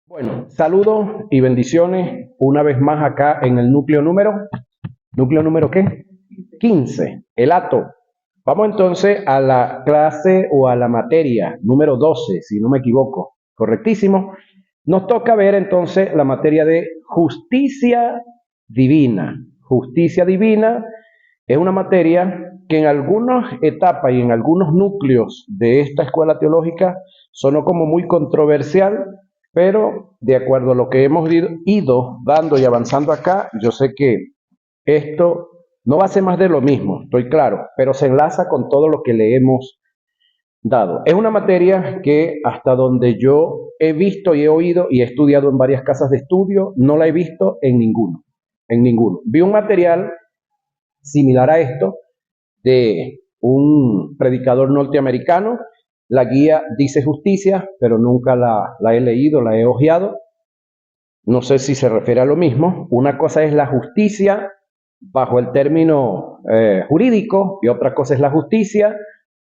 Bueno, saludos y bendiciones una vez más acá en el ¿núcleo número qué? 15, el ato. Vamos entonces a la clase o a la materia número 12, si no me equivoco. ¿Correctísimo? Nos toca ver entonces la materia de justicia divina. Justicia divina es una materia que en algunas etapas y en algunos núcleos de esta escuela teológica sonó como muy controversial, pero de acuerdo a lo que hemos ido dando y avanzando acá, yo sé que esto no va a ser más de lo mismo, estoy claro, pero se enlaza con todo lo que le hemos dado. Es una materia que hasta donde yo he visto y he oído y he estudiado en varias casas de estudio, no la he visto en ninguno, en ninguno. Vi un material similar a esto de un predicador norteamericano. La guía dice justicia, pero nunca la he leído, la he hojeado. No sé si se refiere a lo mismo. Una cosa es la justicia bajo el término jurídico y otra cosa es la justicia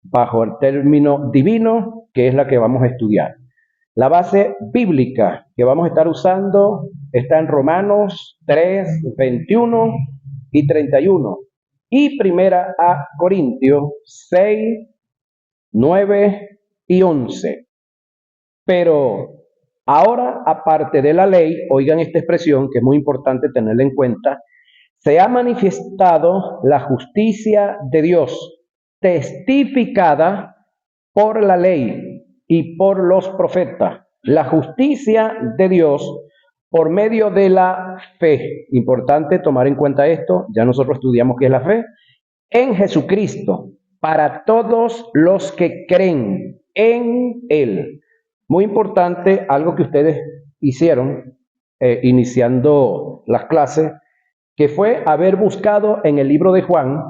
bajo el término divino, que es la que vamos a estudiar. La base bíblica que vamos a estar usando está en Romanos 3, 21 y 31 y primera a Corintios 6, 9 y 11. Pero ahora, aparte de la ley, oigan esta expresión que es muy importante tenerla en cuenta, se ha manifestado la justicia de Dios, testificada por la ley y por los profetas. La justicia de Dios por medio de la fe. Importante tomar en cuenta esto, ya nosotros estudiamos qué es la fe, en Jesucristo, para todos los que creen en Él. Muy importante, algo que ustedes hicieron iniciando las clases, que fue haber buscado en el libro de Juan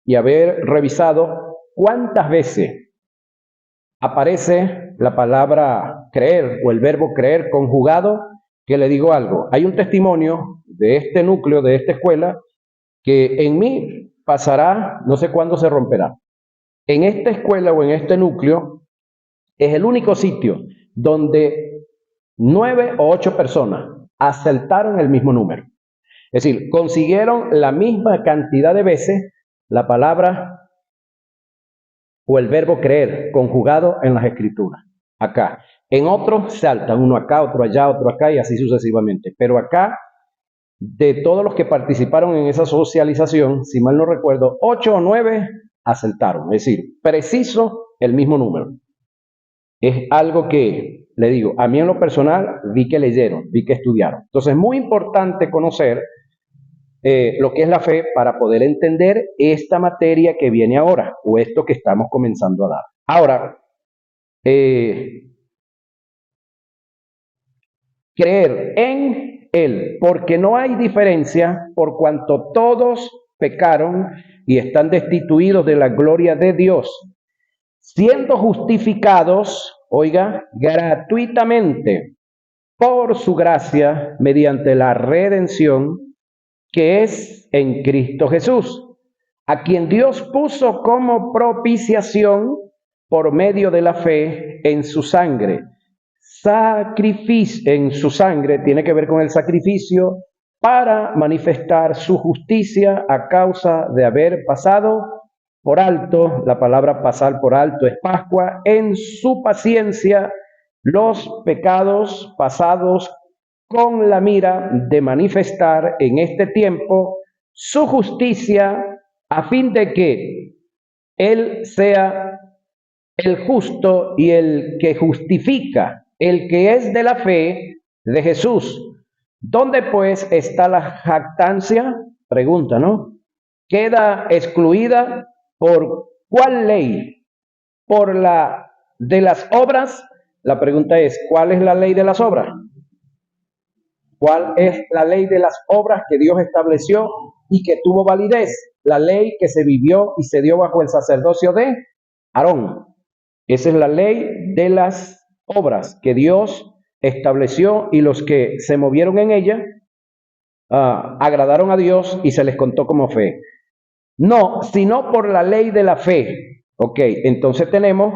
y haber revisado cuántas veces aparece la palabra creer o el verbo creer conjugado, que le digo algo. Hay un testimonio de este núcleo, de esta escuela, que en mí pasará, no sé cuándo se romperá. En esta escuela o en este núcleo es el único sitio donde 9 o 8 personas acertaron el mismo número. Es decir, consiguieron la misma cantidad de veces la palabra o el verbo creer conjugado en las escrituras. Acá. En otros saltan, uno acá, otro allá, otro acá y así sucesivamente. Pero acá, de todos los que participaron en esa socialización, si mal no recuerdo, 8 o 9 acertaron. Es decir, preciso el mismo número. Es algo que, le digo, a mí en lo personal vi que leyeron, vi que estudiaron. Entonces es muy importante conocer lo que es la fe para poder entender esta materia que viene ahora o esto que estamos comenzando a dar. Ahora, creer en Él, porque no hay diferencia por cuanto todos pecaron y están destituidos de la gloria de Dios, siendo justificados, oiga, gratuitamente por su gracia mediante la redención que es en Cristo Jesús, a quien Dios puso como propiciación por medio de la fe en su sangre. Sacrificio en su sangre tiene que ver con el sacrificio para manifestar su justicia a causa de haber pasado por alto, la palabra pasar por alto es Pascua, en su paciencia los pecados pasados con la mira de manifestar en este tiempo su justicia a fin de que Él sea el justo y el que justifica, el que es de la fe de Jesús. ¿Dónde pues está la jactancia? Pregunta, ¿no? Queda excluida por ¿cuál ley? ¿Por la de las obras? La pregunta es, ¿cuál es la ley de las obras? ¿Cuál es la ley de las obras que Dios estableció y que tuvo validez? La ley que se vivió y se dio bajo el sacerdocio de Aarón. Esa es la ley de las obras que Dios estableció y los que se movieron en ella agradaron a Dios y se les contó como fe. No, sino por la ley de la fe. Ok, entonces tenemos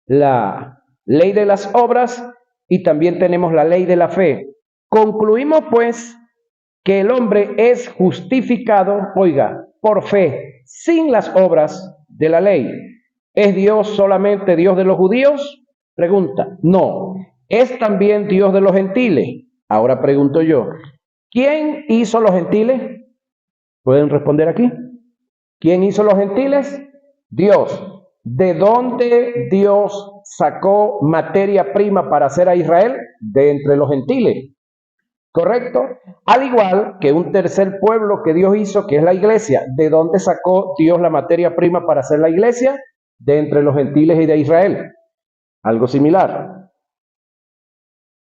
la ley de las obras y también tenemos la ley de la fe. Concluimos pues que el hombre es justificado, oiga, por fe, sin las obras de la ley. ¿Es Dios solamente Dios de los judíos? Pregunta, no. ¿Es también Dios de los gentiles? Ahora pregunto yo, ¿quién hizo los gentiles? ¿Pueden responder aquí? ¿Quién hizo los gentiles? Dios. ¿De dónde Dios sacó materia prima para hacer a Israel? De entre los gentiles. ¿Correcto? Al igual que un tercer pueblo que Dios hizo, que es la iglesia. ¿De dónde sacó Dios la materia prima para hacer la iglesia? De entre los gentiles y de Israel. Algo similar.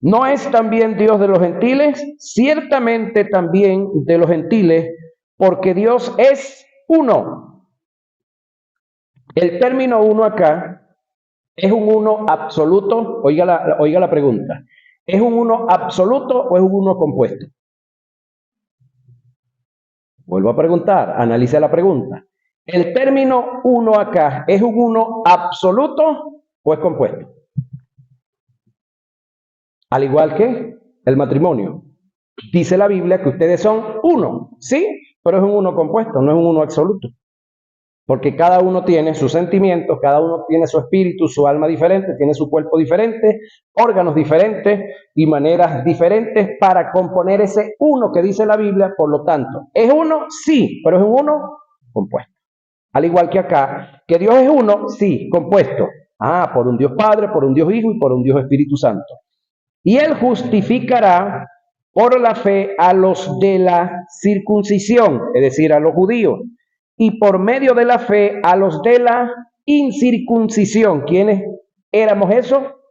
¿No es también Dios de los gentiles? Ciertamente también de los gentiles, porque Dios es uno. El término uno acá es un uno absoluto. Oiga la pregunta. ¿Es un uno absoluto o es un uno compuesto? Vuelvo a preguntar, analice la pregunta. ¿El término uno acá es un uno absoluto o es compuesto? Al igual que el matrimonio. Dice la Biblia que ustedes son uno, ¿sí? Pero es un uno compuesto, no es un uno absoluto. Porque cada uno tiene sus sentimientos, cada uno tiene su espíritu, su alma diferente, tiene su cuerpo diferente, órganos diferentes y maneras diferentes para componer ese uno que dice la Biblia. Por lo tanto, ¿es uno? Sí, pero es un uno compuesto. Al igual que acá, que Dios es uno, sí, compuesto. Por un Dios Padre, por un Dios Hijo y por un Dios Espíritu Santo. Y Él justificará por la fe a los de la circuncisión, es decir, a los judíos, y por medio de la fe a los de la incircuncisión. ¿Quiénes éramos eso?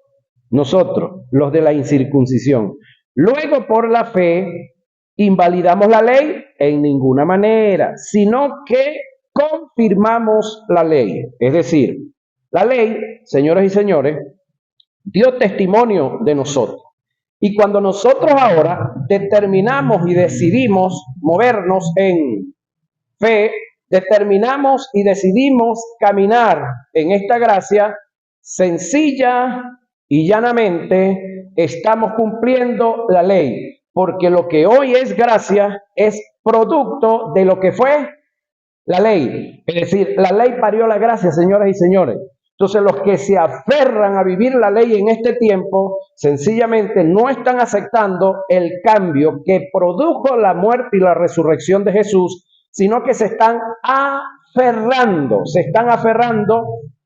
Nosotros, los de la incircuncisión. Luego, por la fe, ¿invalidamos la ley? En ninguna manera, sino que confirmamos la ley. Es decir, la ley, señoras y señores, dio testimonio de nosotros. Y cuando nosotros ahora determinamos y decidimos movernos en fe, determinamos y decidimos caminar en esta gracia, sencilla y llanamente estamos cumpliendo la ley, porque lo que hoy es gracia es producto de lo que fue la ley. Es decir, la ley parió la gracia, señoras y señores. Entonces, los que se aferran a vivir la ley en este tiempo, sencillamente no están aceptando el cambio que produjo la muerte y la resurrección de Jesús, sino que se están aferrando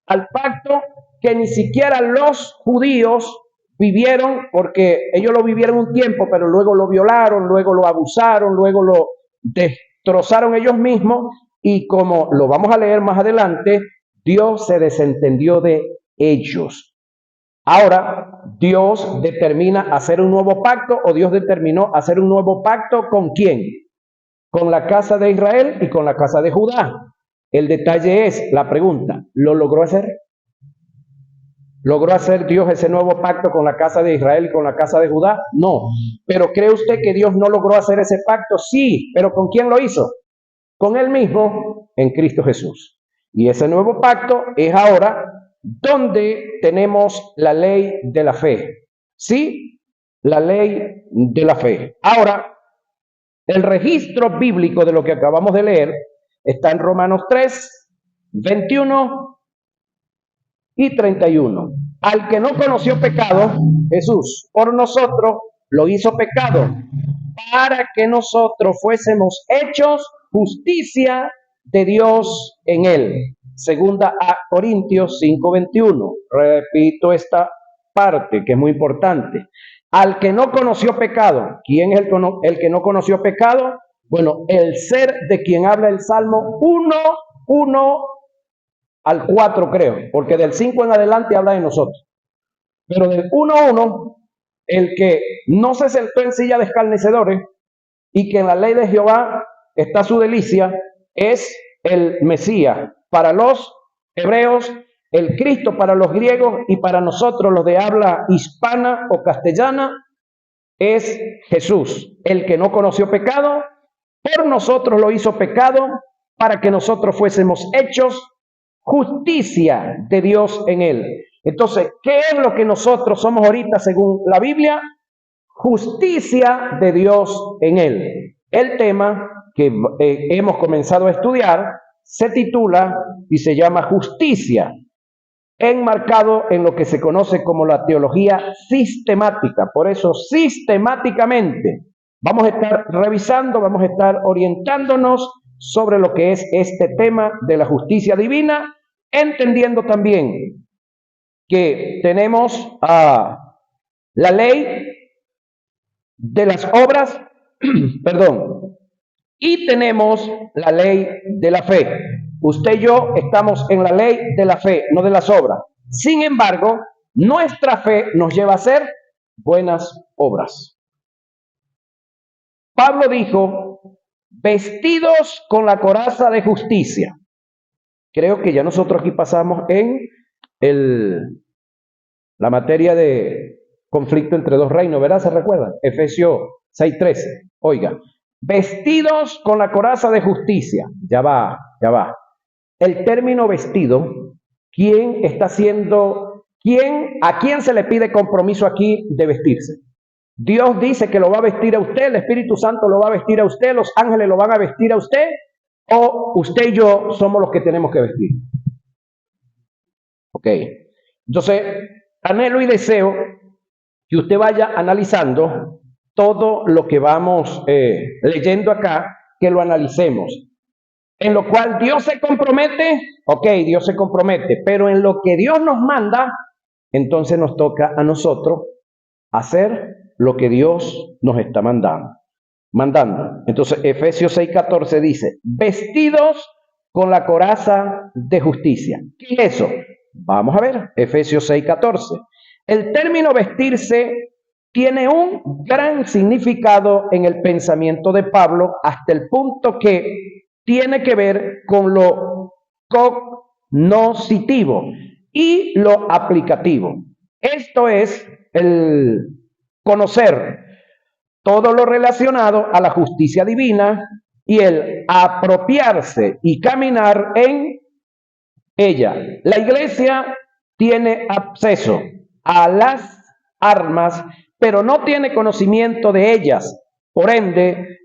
al pacto que ni siquiera los judíos vivieron, porque ellos lo vivieron un tiempo, pero luego lo violaron, luego lo abusaron, luego lo destrozaron ellos mismos, y como lo vamos a leer más adelante, Dios se desentendió de ellos. Ahora, Dios determina hacer un nuevo pacto, o Dios determinó hacer un nuevo pacto ¿con quién? Con la casa de Israel y con la casa de Judá. El detalle es, la pregunta, ¿lo logró hacer? ¿Logró hacer Dios ese nuevo pacto con la casa de Israel y con la casa de Judá? No. ¿Pero cree usted que Dios no logró hacer ese pacto? Sí. ¿Pero con quién lo hizo? Con Él mismo, en Cristo Jesús. Y ese nuevo pacto es ahora donde tenemos la ley de la fe. ¿Sí? La ley de la fe. Ahora, el registro bíblico de lo que acabamos de leer está en Romanos 3, 21 y 31. Al que no conoció pecado, Jesús, por nosotros lo hizo pecado, para que nosotros fuésemos hechos justicia de Dios en él. Segunda a Corintios 5:21. Repito esta parte que es muy importante. Al que no conoció pecado. ¿Quién es el que no conoció pecado? Bueno, el ser de quien habla el Salmo 1 al 4, creo, porque del 5 en adelante habla de nosotros. Pero del 1:1, el que no se sentó en silla de escarnecedores y que en la ley de Jehová está su delicia, es el Mesías para los hebreos, el Cristo para los griegos, y para nosotros los de habla hispana o castellana es Jesús, el que no conoció pecado, por nosotros lo hizo pecado, para que nosotros fuésemos hechos justicia de Dios en él. Entonces, ¿qué es lo que nosotros somos ahorita según la Biblia? Justicia de Dios en él. El tema que hemos comenzado a estudiar se titula y se llama justicia, enmarcado en lo que se conoce como la teología sistemática. Por eso, sistemáticamente, vamos a estar revisando, vamos a estar orientándonos sobre lo que es este tema de la justicia divina, entendiendo también que tenemos la ley de las obras, perdón, y tenemos la ley de la fe. Usted y yo estamos en la ley de la fe, no de las obras. Sin embargo, nuestra fe nos lleva a hacer buenas obras. Pablo dijo, vestidos con la coraza de justicia. Creo que ya nosotros aquí pasamos en la materia de conflicto entre dos reinos, ¿verdad? ¿Se recuerdan? Efesios 6:13. Oiga, vestidos con la coraza de justicia. Ya va. El término vestido, ¿quién está haciendo, a quién se le pide compromiso aquí de vestirse? Dios dice que lo va a vestir a usted, el Espíritu Santo lo va a vestir a usted, los ángeles lo van a vestir a usted, o usted y yo somos los que tenemos que vestir. Ok. Entonces, anhelo y deseo que usted vaya analizando todo lo que vamos leyendo acá, que lo analicemos. En lo cual Dios se compromete, ok, Dios se compromete, pero en lo que Dios nos manda, entonces nos toca a nosotros hacer lo que Dios nos está mandando. Entonces, Efesios 6:14 dice, vestidos con la coraza de justicia. ¿Qué es eso? Vamos a ver, Efesios 6:14. El término vestirse tiene un gran significado en el pensamiento de Pablo, hasta el punto que tiene que ver con lo cognoscitivo y lo aplicativo. Esto es el conocer todo lo relacionado a la justicia divina y el apropiarse y caminar en ella. La iglesia tiene acceso a las armas, pero no tiene conocimiento de ellas. Por ende,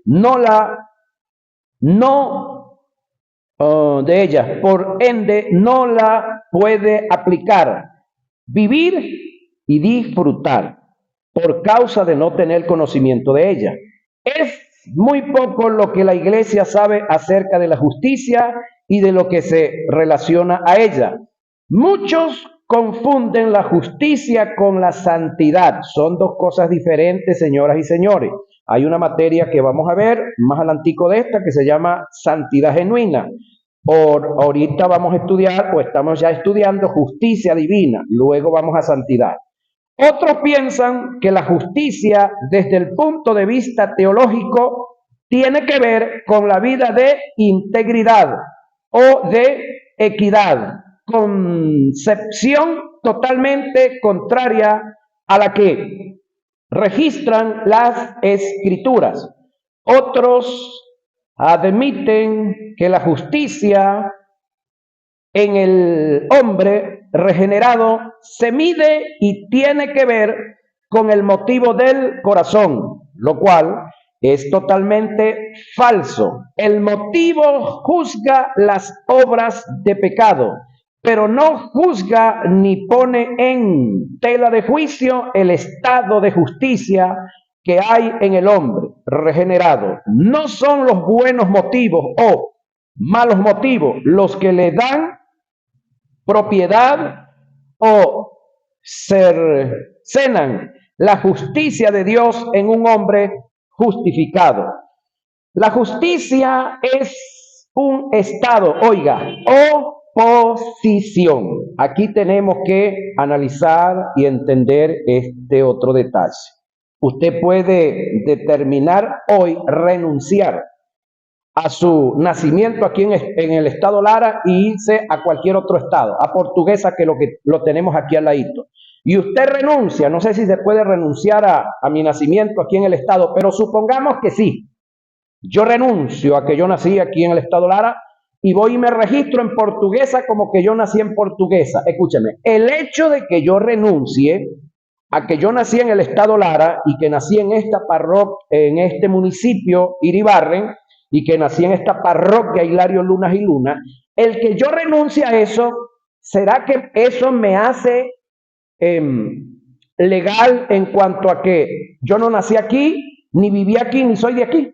por ende, no la puede aplicar, vivir y disfrutar por causa de no tener conocimiento de ella. Es muy poco lo que la iglesia sabe acerca de la justicia y de lo que se relaciona a ella. Muchos confunden la justicia con la santidad. Son dos cosas diferentes, señoras y señores. Hay una materia que vamos a ver más adelantico de esta que se llama santidad genuina. Ahorita vamos a estudiar, o estamos ya estudiando, justicia divina. Luego vamos a santidad. Otros piensan que la justicia, desde el punto de vista teológico, tiene que ver con la vida de integridad o de equidad, concepción totalmente contraria a la que registran las escrituras. Otros admiten que la justicia en el hombre regenerado se mide y tiene que ver con el motivo del corazón, lo cual es totalmente falso. El motivo juzga las obras de pecado, pero no juzga ni pone en tela de juicio el estado de justicia que hay en el hombre regenerado. No son los buenos motivos o malos motivos los que le dan propiedad o cercenan la justicia de Dios en un hombre justificado. La justicia es un estado, oiga, o posición. Aquí tenemos que analizar y entender este otro detalle. Usted puede determinar hoy renunciar a su nacimiento aquí en el estado Lara y irse a cualquier otro estado, a Portuguesa, que lo tenemos aquí al ladito. Y usted renuncia, no sé si se puede renunciar a mi nacimiento aquí en el estado, pero supongamos que sí. Yo renuncio a que yo nací aquí en el estado Lara y voy y me registro en portuguesa como que yo nací en portuguesa. Escúcheme, el hecho de que yo renuncie a que yo nací en el estado Lara y que nací en esta parroquia, en este municipio Iribarren, y que nací en esta parroquia Hilario Lunas y Luna, el que yo renuncie a eso, ¿será que eso me hace legal en cuanto a que yo no nací aquí, ni viví aquí, ni soy de aquí?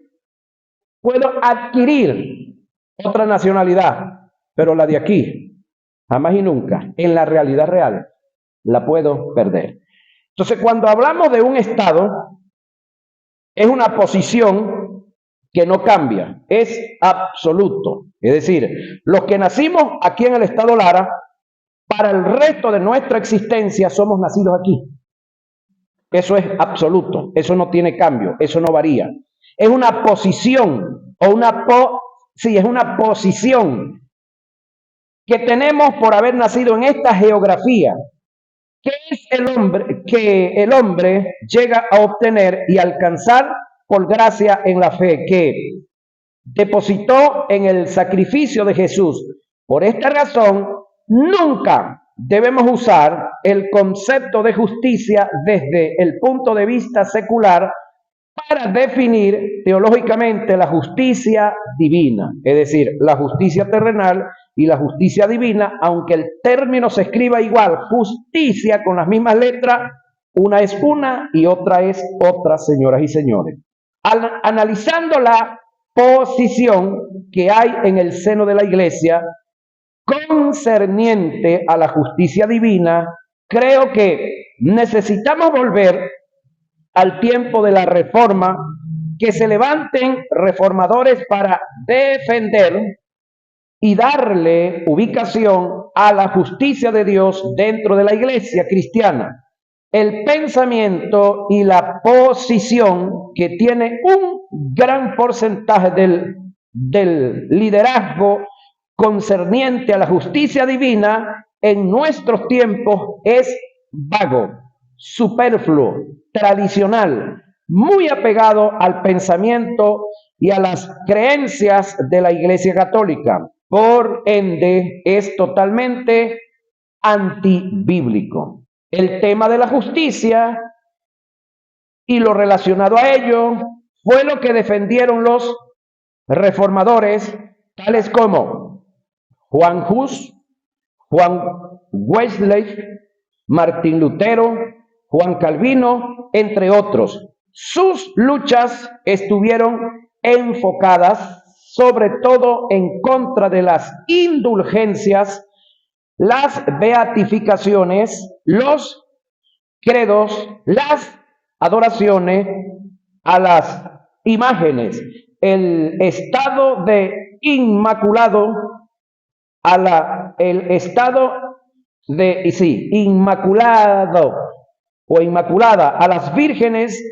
Puedo adquirir otra nacionalidad, pero la de aquí, jamás y nunca, en la realidad real, la puedo perder. Entonces, cuando hablamos de un Estado, es una posición que no cambia, es absoluto. Es decir, los que nacimos aquí en el Estado Lara, para el resto de nuestra existencia somos nacidos aquí. Eso es absoluto, eso no tiene cambio, eso no varía. Es una posición, es una posición que tenemos por haber nacido en esta geografía. ¿Qué es el hombre que el hombre llega a obtener y alcanzar por gracia en la fe que depositó en el sacrificio de Jesús? Por esta razón, nunca debemos usar el concepto de justicia desde el punto de vista secular para definir teológicamente la justicia divina, es decir, la justicia terrenal y la justicia divina, aunque el término se escriba igual, justicia con las mismas letras, una es una y otra es otra, señoras y señores. Analizando la posición que hay en el seno de la Iglesia concerniente a la justicia divina, creo que necesitamos volver al tiempo de la reforma, que se levanten reformadores para defender y darle ubicación a la justicia de Dios dentro de la iglesia cristiana. El pensamiento y la posición que tiene un gran porcentaje del liderazgo concerniente a la justicia divina en nuestros tiempos es vago, superfluo, tradicional, muy apegado al pensamiento y a las creencias de la Iglesia Católica. Por ende, es totalmente antibíblico. El tema de la justicia y lo relacionado a ello fue lo que defendieron los reformadores, tales como Juan Hus, Juan Wesley, Martín Lutero, Juan Calvino, entre otros. Sus luchas estuvieron enfocadas sobre todo en contra de las indulgencias, las beatificaciones, los credos, las adoraciones a las imágenes, el estado de inmaculado, el estado de, inmaculado o inmaculada a las vírgenes,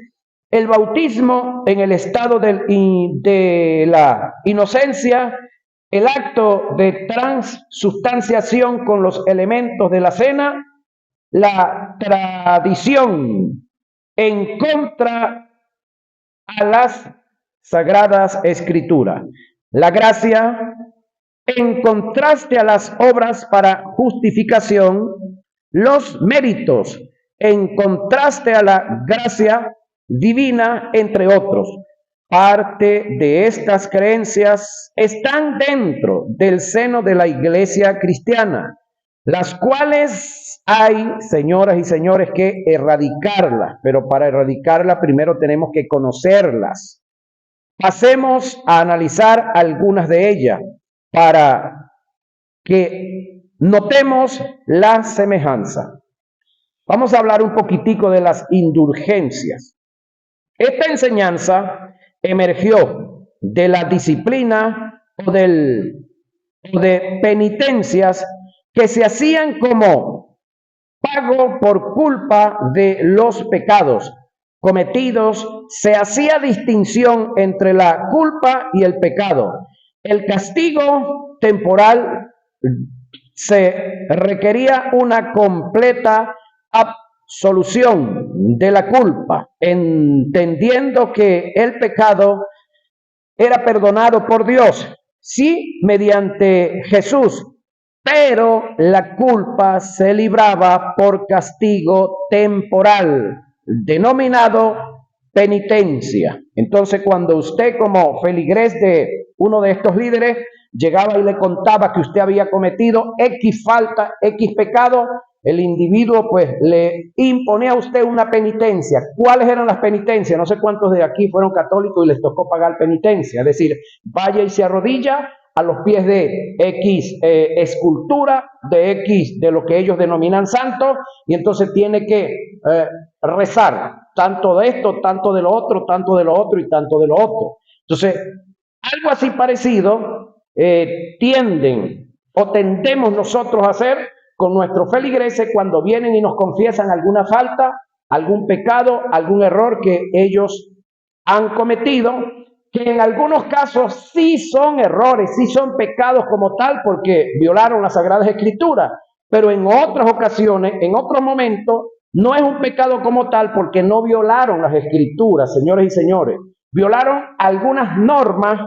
el bautismo en el estado de la inocencia, el acto de transubstanciación con los elementos de la cena, la tradición en contra a las sagradas escrituras, la gracia en contraste a las obras para justificación, los méritos en contraste a la gracia divina, entre otros. Parte de estas creencias están dentro del seno de la iglesia cristiana, las cuales hay, señoras y señores, que erradicarlas, pero para erradicarlas primero tenemos que conocerlas. Pasemos a analizar algunas de ellas para que notemos la semejanza. Vamos a hablar un poquitico de las indulgencias. Esta enseñanza emergió de la disciplina o de penitencias que se hacían como pago por culpa de los pecados cometidos. Se hacía distinción entre la culpa y el pecado. El castigo temporal se requería una completa absolución de la culpa, entendiendo que el pecado era perdonado por Dios, sí, mediante Jesús, pero la culpa se libraba por castigo temporal, denominado penitencia. Entonces, cuando usted como feligrés de uno de estos líderes llegaba y le contaba que usted había cometido X falta, X pecado, el individuo pues le imponía a usted una penitencia. ¿Cuáles eran las penitencias? No sé cuántos de aquí fueron católicos y les tocó pagar penitencia. Es decir, vaya y se arrodilla a los pies de X escultura, de X, de lo que ellos denominan santo, y entonces tiene que rezar tanto de esto, tanto de lo otro, tanto de lo otro y tanto de lo otro. Entonces, algo así parecido tienden o tendemos nosotros a hacer con nuestros feligreses cuando vienen y nos confiesan alguna falta, algún pecado, algún error que ellos han cometido, que en algunos casos sí son errores, sí son pecados como tal porque violaron las Sagradas Escrituras, pero en otras ocasiones, en otros momentos, no es un pecado como tal porque no violaron las Escrituras, señores y señores. Violaron algunas normas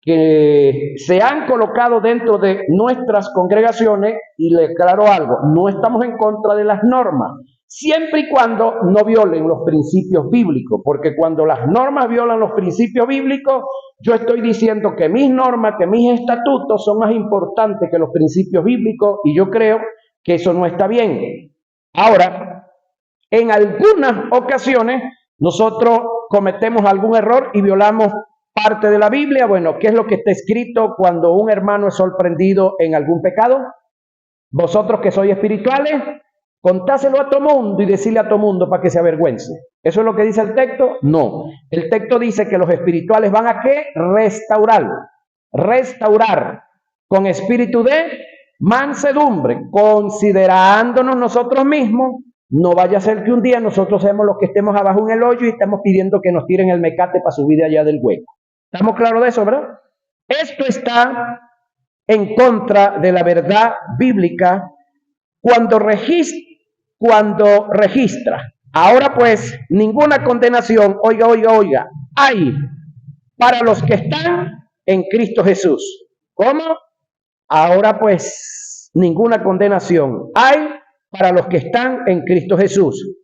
que se han colocado dentro de nuestras congregaciones, y le aclaro algo, no estamos en contra de las normas, siempre y cuando no violen los principios bíblicos, porque cuando las normas violan los principios bíblicos, yo estoy diciendo que mis normas, que mis estatutos son más importantes que los principios bíblicos, y yo creo que eso no está bien. Ahora, en algunas ocasiones nosotros cometemos algún error y violamos parte de la Biblia. Bueno, ¿qué es lo que está escrito cuando un hermano es sorprendido en algún pecado? Vosotros que sois espirituales, contáselo a todo mundo y decirle a todo mundo para que se avergüence. ¿Eso es lo que dice el texto? No. El texto dice que los espirituales van a ¿qué? Restaurar con espíritu de mansedumbre, considerándonos nosotros mismos. No vaya a ser que un día nosotros seamos los que estemos abajo en el hoyo y estemos pidiendo que nos tiren el mecate para subir de allá del hueco. ¿Estamos claros de eso, verdad? Esto está en contra de la verdad bíblica cuando registra. Ahora pues, ninguna condenación, oiga, hay para los que están en Cristo Jesús. ¿Cómo? Ahora pues, ninguna condenación hay para los que están en Cristo Jesús.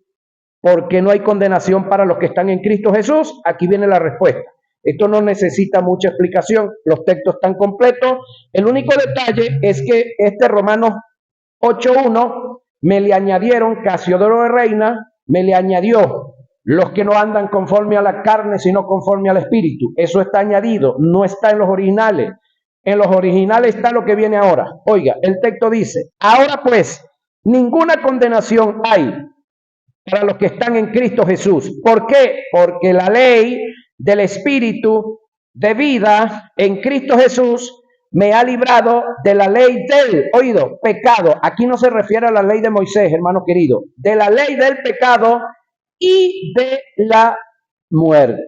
¿Por qué no hay condenación para los que están en Cristo Jesús? Aquí viene la respuesta. Esto no necesita mucha explicación, los textos están completos. El único detalle es que este Romanos 8.1 me le añadieron, Casiodoro de Reina, me le añadió los que no andan conforme a la carne, sino conforme al Espíritu. Eso está añadido, no está en los originales. En los originales está lo que viene ahora. Oiga, el texto dice, ahora pues, ninguna condenación hay para los que están en Cristo Jesús. ¿Por qué? Porque la ley del Espíritu de vida en Cristo Jesús me ha librado de la ley del, oído, pecado. Aquí no se refiere a la ley de Moisés, hermano querido, de la ley del pecado y de la muerte.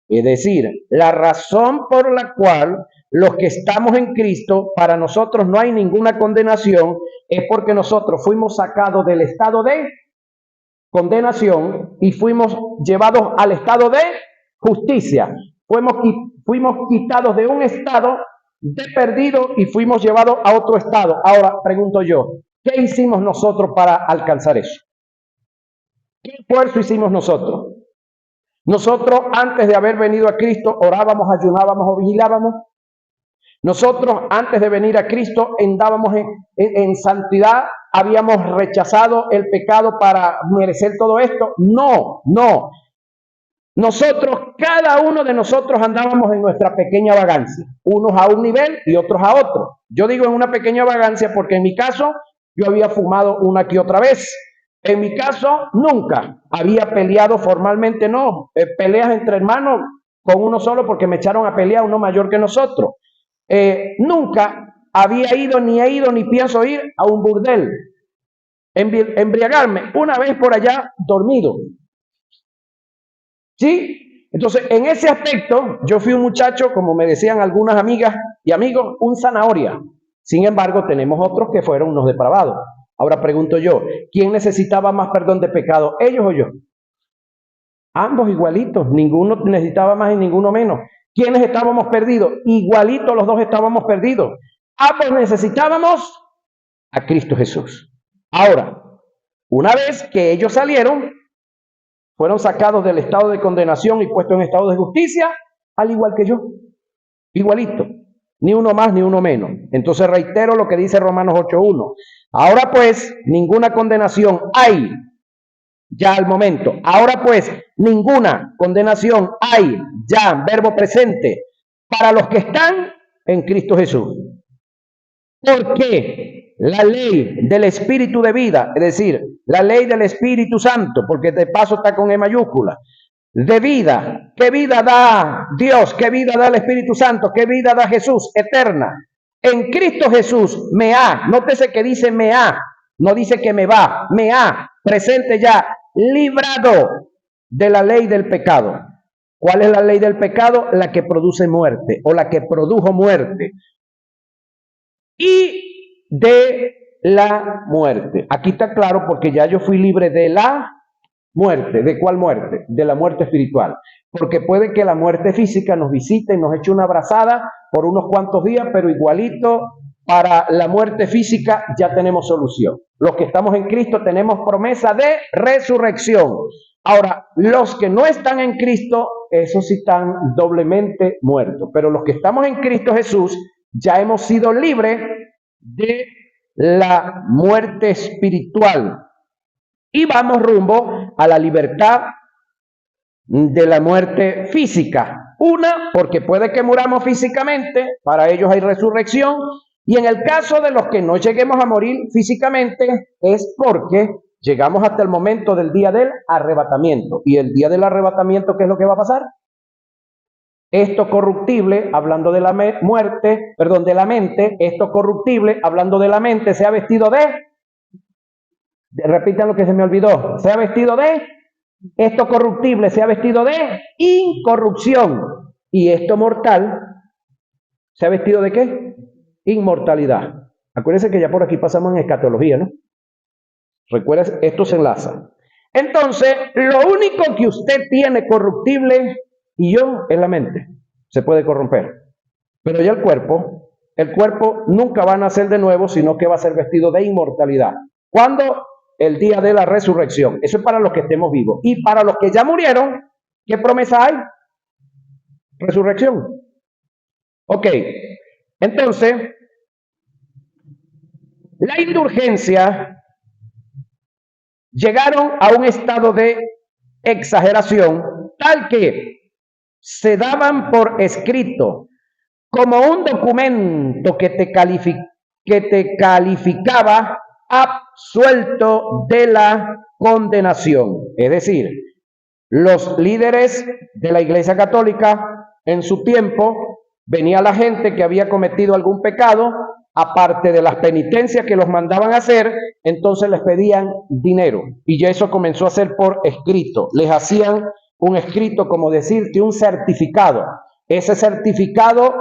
Es decir, la razón por la cual los que estamos en Cristo, para nosotros no hay ninguna condenación, es porque nosotros fuimos sacados del estado de condenación y fuimos llevados al estado de justicia. Fuimos quitados de un estado de perdido y fuimos llevados a otro estado. Ahora, pregunto yo, ¿qué hicimos nosotros para alcanzar eso? ¿Qué esfuerzo hicimos nosotros? Nosotros, antes de haber venido a Cristo, orábamos, ayunábamos o vigilábamos. Nosotros, antes de venir a Cristo, andábamos en santidad, habíamos rechazado el pecado para merecer todo esto. No. Nosotros, cada uno de nosotros andábamos en nuestra pequeña vagancia, unos a un nivel y otros a otro. Yo digo en una pequeña vagancia porque en mi caso yo había fumado una que otra vez. En mi caso nunca había peleado formalmente, no, peleas entre hermanos con uno solo porque me echaron a pelear uno mayor que nosotros. Nunca había ido, ni he ido, ni pienso ir a un burdel, embriagarme una vez por allá dormido. ¿Sí? Entonces, en ese aspecto, yo fui un muchacho, como me decían algunas amigas y amigos, un zanahoria. Sin embargo, tenemos otros que fueron unos depravados. Ahora pregunto yo, ¿quién necesitaba más perdón de pecado, ellos o yo? Ambos igualitos, ninguno necesitaba más y ninguno menos. ¿Quiénes estábamos perdidos? Igualito los dos estábamos perdidos. Ambos necesitábamos a Cristo Jesús. Ahora, una vez que ellos salieron, fueron sacados del estado de condenación y puestos en estado de justicia, al igual que yo. Igualito. Ni uno más ni uno menos. Entonces reitero lo que dice Romanos 8:1. Ahora pues, ninguna condenación hay ya al momento. Ahora pues, ninguna condenación hay ya, verbo presente, para los que están en Cristo Jesús. Porque la ley del Espíritu de vida, es decir, la ley del Espíritu Santo, porque de paso está con E mayúscula, de vida, ¿qué vida da Dios? ¿Qué vida da el Espíritu Santo? ¿Qué vida da Jesús? Eterna. En Cristo Jesús me ha, nótese que dice me ha, no dice que me va, me ha, presente ya, librado de la ley del pecado. ¿Cuál es la ley del pecado? La que produce muerte o la que produjo muerte. Y de la muerte. Aquí está claro porque ya yo fui libre de la muerte. ¿De cuál muerte? De la muerte espiritual. Porque puede que la muerte física nos visite y nos eche una abrazada por unos cuantos días, pero igualito para la muerte física ya tenemos solución. Los que estamos en Cristo tenemos promesa de resurrección. Ahora, los que no están en Cristo, esos sí están doblemente muertos. Pero los que estamos en Cristo Jesús, ya hemos sido libres de la muerte espiritual y vamos rumbo a la libertad de la muerte física. Una, porque puede que muramos físicamente, para ellos hay resurrección, y en el caso de los que no lleguemos a morir físicamente, es porque llegamos hasta el momento del día del arrebatamiento. Y el día del arrebatamiento, ¿qué es lo que va a pasar? Esto corruptible, hablando de la muerte, perdón, de la mente, esto corruptible, hablando de la mente, se ha vestido repitan lo que se me olvidó, se ha vestido de, esto corruptible se ha vestido de incorrupción, y esto mortal, ¿se ha vestido de qué? Inmortalidad. Acuérdense que ya por aquí pasamos en escatología, ¿no? Recuerden, esto se enlaza. Entonces, lo único que usted tiene corruptible y yo en la mente, se puede corromper. Pero ya el cuerpo nunca va a nacer de nuevo, sino que va a ser vestido de inmortalidad. ¿Cuándo? El día de la resurrección. Eso es para los que estemos vivos. Y para los que ya murieron, ¿qué promesa hay? Resurrección. Ok. Entonces, la indulgencia llegaron a un estado de exageración tal que se daban por escrito como un documento que te calificaba absuelto de la condenación. Es decir, los líderes de la Iglesia Católica en su tiempo, venía la gente que había cometido algún pecado, aparte de las penitencias que los mandaban a hacer, entonces les pedían dinero. Y ya eso comenzó a ser por escrito. Les hacían un escrito, como decirte, un certificado. Ese certificado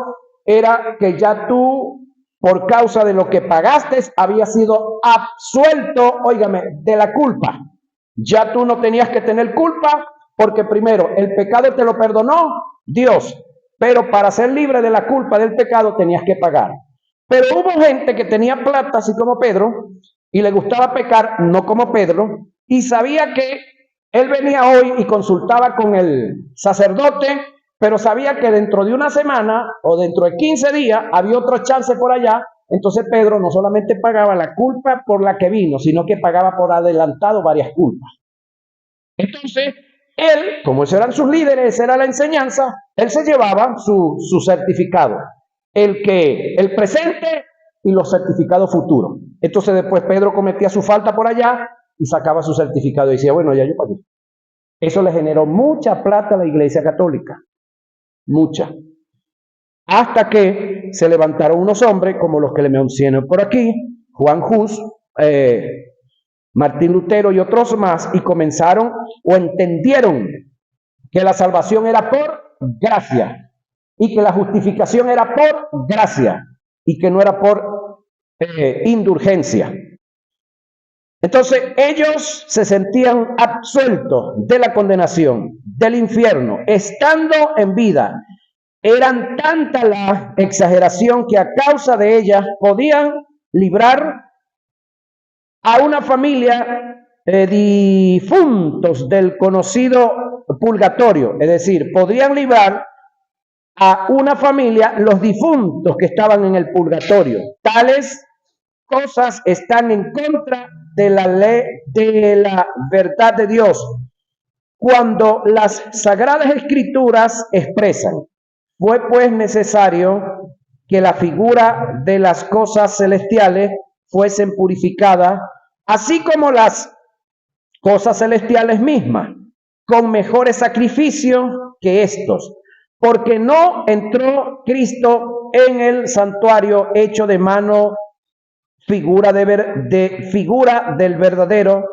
era que ya tú, por causa de lo que pagaste, habías sido absuelto, óigame, de la culpa. Ya tú no tenías que tener culpa, porque primero, el pecado te lo perdonó Dios, pero para ser libre de la culpa del pecado tenías que pagar. Pero hubo gente que tenía plata, así como Pedro, y le gustaba pecar, no como Pedro, y sabía que él venía hoy y consultaba con el sacerdote, pero sabía que dentro de una semana o dentro de 15 días había otro chance por allá. Entonces Pedro no solamente pagaba la culpa por la que vino, sino que pagaba por adelantado varias culpas. Entonces, él, como esos eran sus líderes, esa era la enseñanza, él se llevaba su certificado, el presente y los certificados futuros. Entonces después Pedro cometía su falta por allá y sacaba su certificado y decía, bueno, ya yo pagué. Eso le generó mucha plata a la Iglesia Católica, mucha. Hasta que se levantaron unos hombres como los que le mencioné por aquí, Juan Hus, Martín Lutero y otros más, y comenzaron o entendieron que la salvación era por gracia y que la justificación era por gracia y que no era por indulgencia. Entonces ellos se sentían absueltos de la condenación, del infierno, estando en vida. Eran tanta la exageración que a causa de ellas podían librar a una familia difuntos del conocido purgatorio, es decir, podrían librar a una familia los difuntos que estaban en el purgatorio. Tales cosas están en contra de la ley, de la verdad de Dios, cuando las sagradas escrituras expresan: fue pues necesario que la figura de las cosas celestiales fuesen purificadas, así como las cosas celestiales mismas, con mejores sacrificios que estos, porque no entró Cristo en el santuario hecho de mano, figura del verdadero,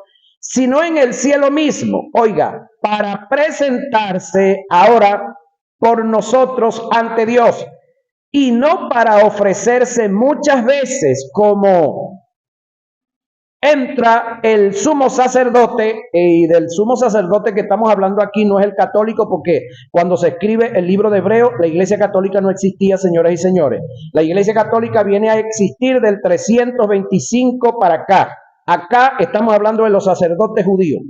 sino en el cielo mismo, oiga, para presentarse ahora por nosotros ante Dios, y no para ofrecerse muchas veces como entra el sumo sacerdote. Y del sumo sacerdote que estamos hablando aquí no es el católico, porque cuando se escribe el libro de Hebreo, la iglesia católica no existía, señoras y señores. La iglesia católica viene a existir del 325 para acá. Acá estamos hablando de los sacerdotes judíos.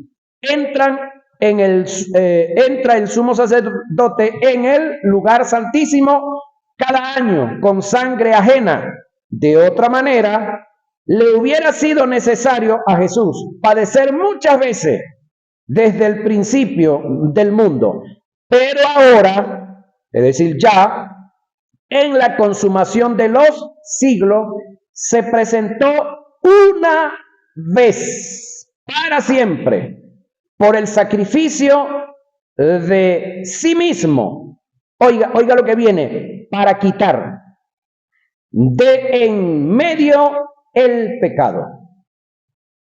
Entra el sumo sacerdote en el lugar santísimo cada año con sangre ajena. De otra manera, le hubiera sido necesario a Jesús padecer muchas veces desde el principio del mundo, pero ahora, es decir, ya en la consumación de los siglos, se presentó una vez para siempre por el sacrificio de sí mismo. Oiga lo que viene: para quitar de en medio el pecado,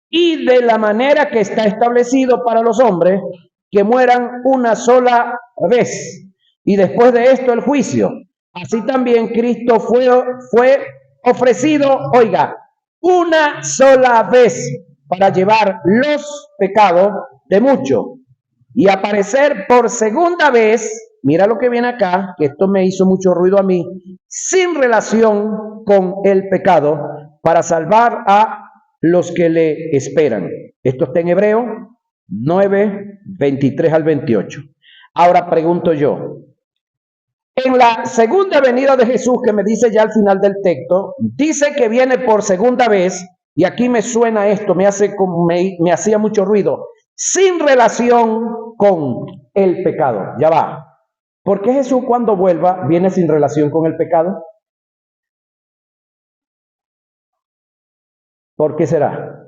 y de la manera que está establecido para los hombres, que mueran una sola vez, y después de esto el juicio. Así también Cristo fue ofrecido, oiga, una sola vez para llevar los pecados de muchos, y aparecer por segunda vez. Mira lo que viene acá, que esto me hizo mucho ruido a mí: sin relación con el pecado, para salvar a los que le esperan. Esto está en Hebreo 9, 23 al 28. Ahora pregunto yo, en la segunda venida de Jesús, que me dice ya al final del texto, dice que viene por segunda vez, y aquí me suena esto, me hacía mucho ruido: sin relación con el pecado. Ya va. ¿Por qué Jesús, cuando vuelva, viene sin relación con el pecado? ¿Por qué será?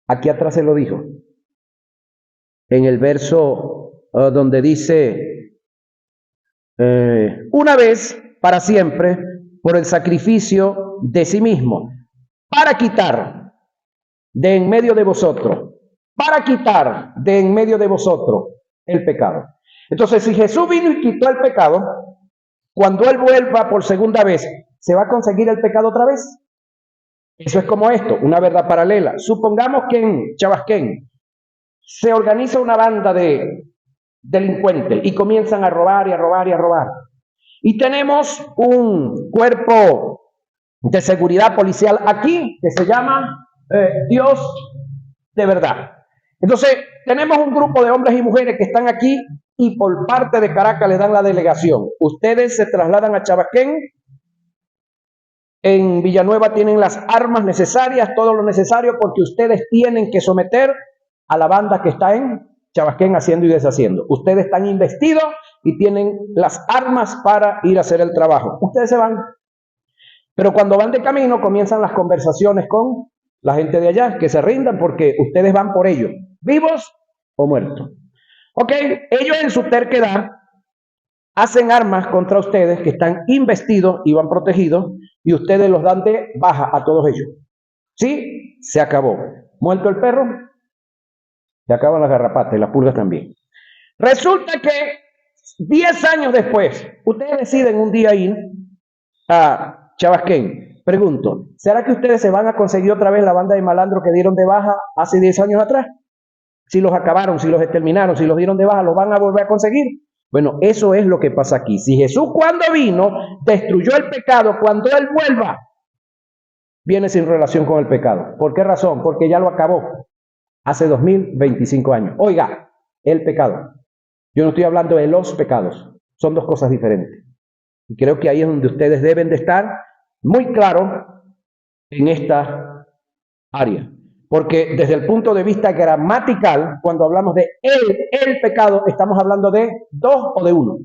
Aquí atrás se lo dijo. En el verso donde dice, una vez para siempre, por el sacrificio de sí mismo, para quitar de en medio de vosotros, el pecado. Entonces, si Jesús vino y quitó el pecado, cuando Él vuelva por segunda vez, ¿se va a conseguir el pecado otra vez? Eso es como esto, una verdad paralela. Supongamos que en Chabasquén se organiza una banda de delincuentes y comienzan a robar y a robar y a robar. Y tenemos un cuerpo de seguridad policial aquí que se llama Dios de verdad. Entonces, tenemos un grupo de hombres y mujeres que están aquí, y por parte de Caracas les dan la delegación. Ustedes se trasladan a Chabasquén. En Villanueva tienen las armas necesarias, todo lo necesario, porque ustedes tienen que someter a la banda que está en Chabasquén haciendo y deshaciendo. Ustedes están investidos y tienen las armas para ir a hacer el trabajo. Ustedes se van. Pero cuando van de camino comienzan las conversaciones con la gente de allá, que se rindan porque ustedes van por ellos, vivos o muertos. Ok, ellos en su terquedad hacen armas contra ustedes que están investidos y van protegidos, y ustedes los dan de baja a todos ellos. ¿Sí? Se acabó. Muerto el perro, se acaban las garrapatas y las pulgas también. Resulta que 10 años después, ustedes deciden un día ir a Chabasquén. Pregunto, ¿será que ustedes se van a conseguir otra vez la banda de malandros que dieron de baja hace 10 años atrás? Si los acabaron, si los exterminaron, si los dieron de baja, ¿los van a volver a conseguir? Bueno, eso es lo que pasa aquí. Si Jesús cuando vino destruyó el pecado, cuando Él vuelva, viene sin relación con el pecado. ¿Por qué razón? Porque ya lo acabó hace 2025 años. Oiga, el pecado. Yo no estoy hablando de los pecados. Son dos cosas diferentes. Y creo que ahí es donde ustedes deben de estar muy claros en esta área. Porque desde el punto de vista gramatical, cuando hablamos de el pecado, estamos hablando de dos o de uno.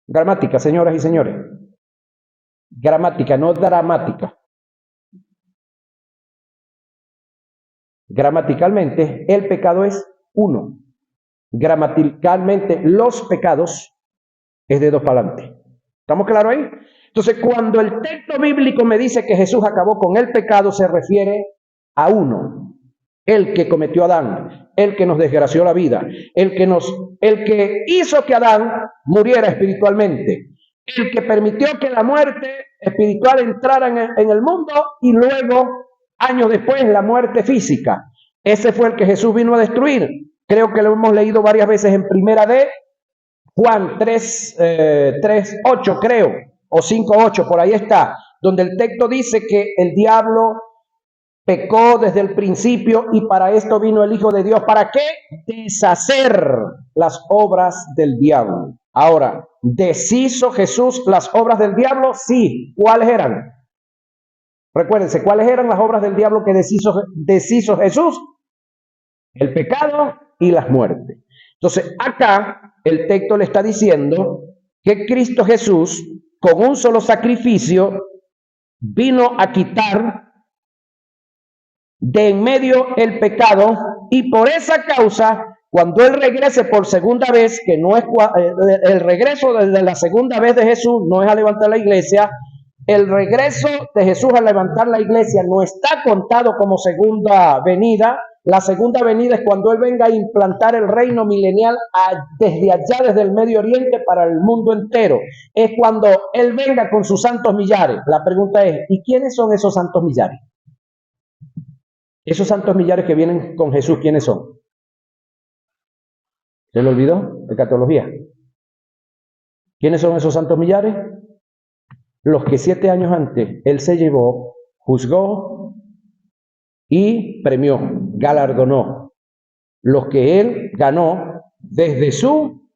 Gramática, señoras y señores. Gramática, no dramática. Gramaticalmente, el pecado es uno. Gramaticalmente, los pecados es de dos para adelante. ¿Estamos claros ahí? Entonces, cuando el texto bíblico me dice que Jesús acabó con el pecado, se refiere a uno. El que cometió Adán, el que nos desgració la vida, el que hizo que Adán muriera espiritualmente, el que permitió que la muerte espiritual entrara en el mundo y luego, años después, la muerte física. Ese fue el que Jesús vino a destruir. Creo que lo hemos leído varias veces en primera de Juan 3:8 creo, o 5:8, por ahí está, donde el texto dice que el diablo pecó desde el principio y para esto vino el Hijo de Dios. ¿Para qué? Deshacer las obras del diablo. Ahora, ¿deshizo Jesús las obras del diablo? Sí. ¿Cuáles eran? Recuérdense, ¿cuáles eran las obras del diablo que deshizo Jesús? El pecado y las muertes. Entonces, acá el texto le está diciendo que Cristo Jesús, con un solo sacrificio, vino a quitar de en medio el pecado, y por esa causa, cuando Él regrese por segunda vez, que no es el regreso de la segunda vez de Jesús, no es a levantar la iglesia, el regreso de Jesús a levantar la iglesia no está contado como segunda venida. La segunda venida es cuando Él venga a implantar el reino milenial desde allá, desde el Medio Oriente para el mundo entero. Es cuando Él venga con sus santos millares. La pregunta es, ¿y quiénes son esos santos millares? Esos santos millares que vienen con Jesús, ¿quiénes son? ¿Se le olvidó? Escatología. ¿Quiénes son esos santos millares? Los que 7 años antes Él se llevó, juzgó y premió, galardonó. Los que Él ganó desde su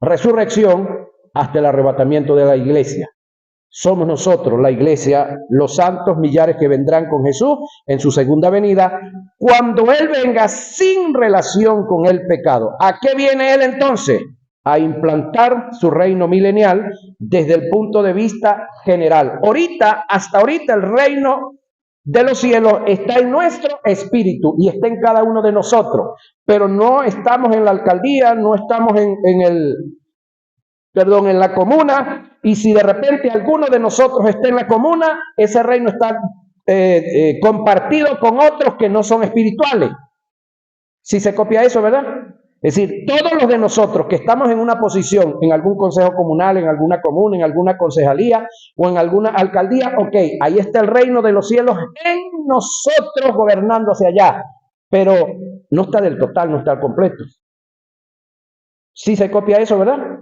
resurrección hasta el arrebatamiento de la iglesia. Somos nosotros, la iglesia, los santos millares que vendrán con Jesús en su segunda venida, cuando Él venga sin relación con el pecado. ¿A qué viene Él entonces? A implantar su reino milenial desde el punto de vista general. Hasta ahorita el reino de los cielos está en nuestro espíritu y está en cada uno de nosotros, pero no estamos en la alcaldía, no estamos en la comuna, y si de repente alguno de nosotros está en la comuna, ese reino está compartido con otros que no son espirituales. Si se copia eso, ¿verdad? Es decir, todos los de nosotros que estamos en una posición, en algún consejo comunal, en alguna comuna, en alguna concejalía o en alguna alcaldía, ok, ahí está el reino de los cielos en nosotros gobernando hacia allá, pero no está del total, no está al completo. Si se copia eso, ¿verdad?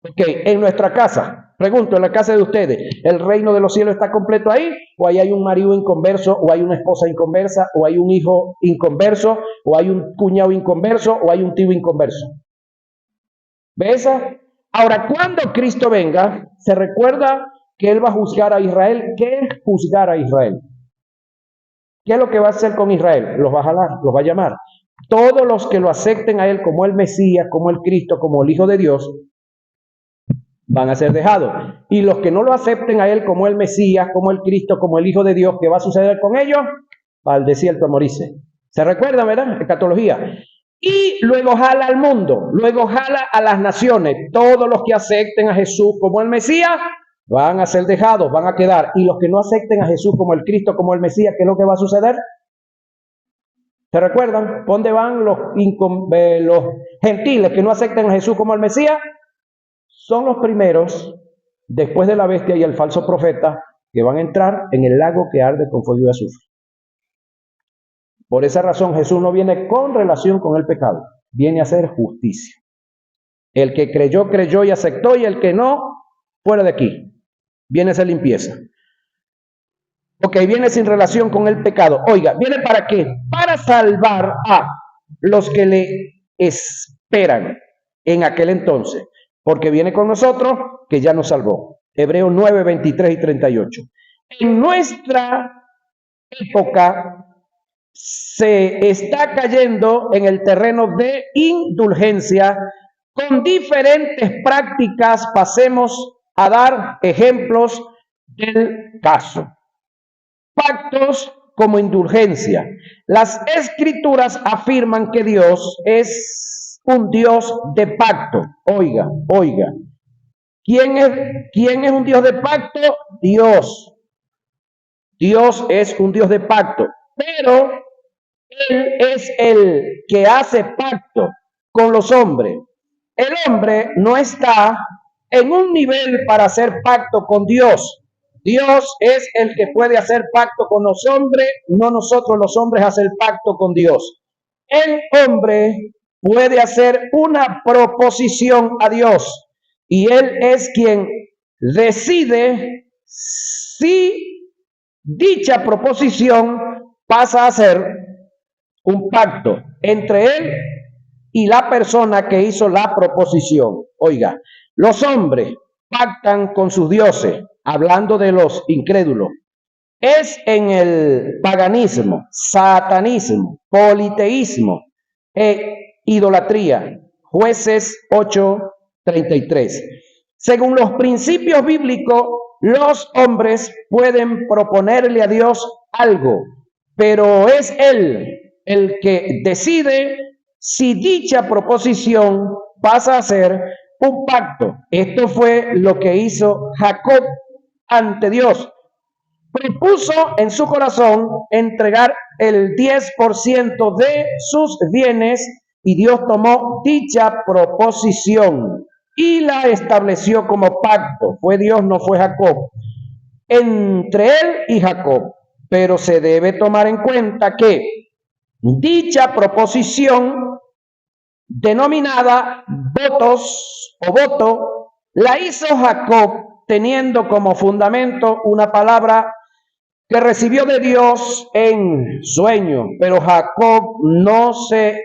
Ok, en nuestra casa, pregunto, en la casa de ustedes, ¿el reino de los cielos está completo ahí? ¿O ahí hay un marido inconverso, o hay una esposa inconversa, o hay un hijo inconverso, o hay un cuñado inconverso, o hay un tío inconverso? ¿Ves? Ahora, cuando Cristo venga, se recuerda que Él va a juzgar a Israel. ¿Qué es juzgar a Israel? ¿Qué es lo que va a hacer con Israel? Los va a jalar, los va a llamar. Todos los que lo acepten a Él como el Mesías, como el Cristo, como el Hijo de Dios, van a ser dejados. Y los que no lo acepten a Él como el Mesías, como el Cristo, como el Hijo de Dios, ¿qué va a suceder con ellos? Al desierto a morirse. ¿Se recuerdan, verdad? Escatología. Y luego jala al mundo, luego jala a las naciones. Todos los que acepten a Jesús como el Mesías van a ser dejados, van a quedar. Y los que no acepten a Jesús como el Cristo, como el Mesías, ¿qué es lo que va a suceder? ¿Se recuerdan? ¿Dónde van los gentiles que no aceptan a Jesús como el Mesías? Son los primeros, después de la bestia y el falso profeta, que van a entrar en el lago que arde con fuego y azufre. Por esa razón Jesús no viene con relación con el pecado, viene a hacer justicia. El que creyó, creyó y aceptó, y el que no, fuera de aquí. Viene esa limpieza. Ok, viene sin relación con el pecado. Oiga, ¿viene para qué? Para salvar a los que le esperan en aquel entonces. Porque viene con nosotros que ya nos salvó. Hebreos 9, 23 y 38. En nuestra época se está cayendo en el terreno de indulgencia con diferentes prácticas. Pasemos a dar ejemplos del caso. Pactos como indulgencia. Las escrituras afirman que Dios es un Dios de pacto. Oiga, oiga. ¿Quién es un Dios de pacto? Dios. Dios es un Dios de pacto. Pero Él es el que hace pacto con los hombres. El hombre no está en un nivel para hacer pacto con Dios. Dios es el que puede hacer pacto con los hombres, no nosotros los hombres hacer pacto con Dios. El hombre puede hacer una proposición a Dios y Él es quien decide si dicha proposición pasa a ser un pacto entre Él y la persona que hizo la proposición. Oiga, los hombres pactan con sus dioses, hablando de los incrédulos. Es en el paganismo, satanismo, politeísmo e idolatría. Jueces 8:33. Según los principios bíblicos, los hombres pueden proponerle a Dios algo, pero es Él el que decide si dicha proposición pasa a ser un pacto. Esto fue lo que hizo Jacob ante Dios. Propuso en su corazón entregar el 10% de sus bienes y Dios tomó dicha proposición y la estableció como pacto. Fue Dios, no fue Jacob. Entre él y Jacob. Pero se debe tomar en cuenta que dicha proposición denominada votos o voto, la hizo Jacob teniendo como fundamento una palabra que recibió de Dios en sueño, pero Jacob no se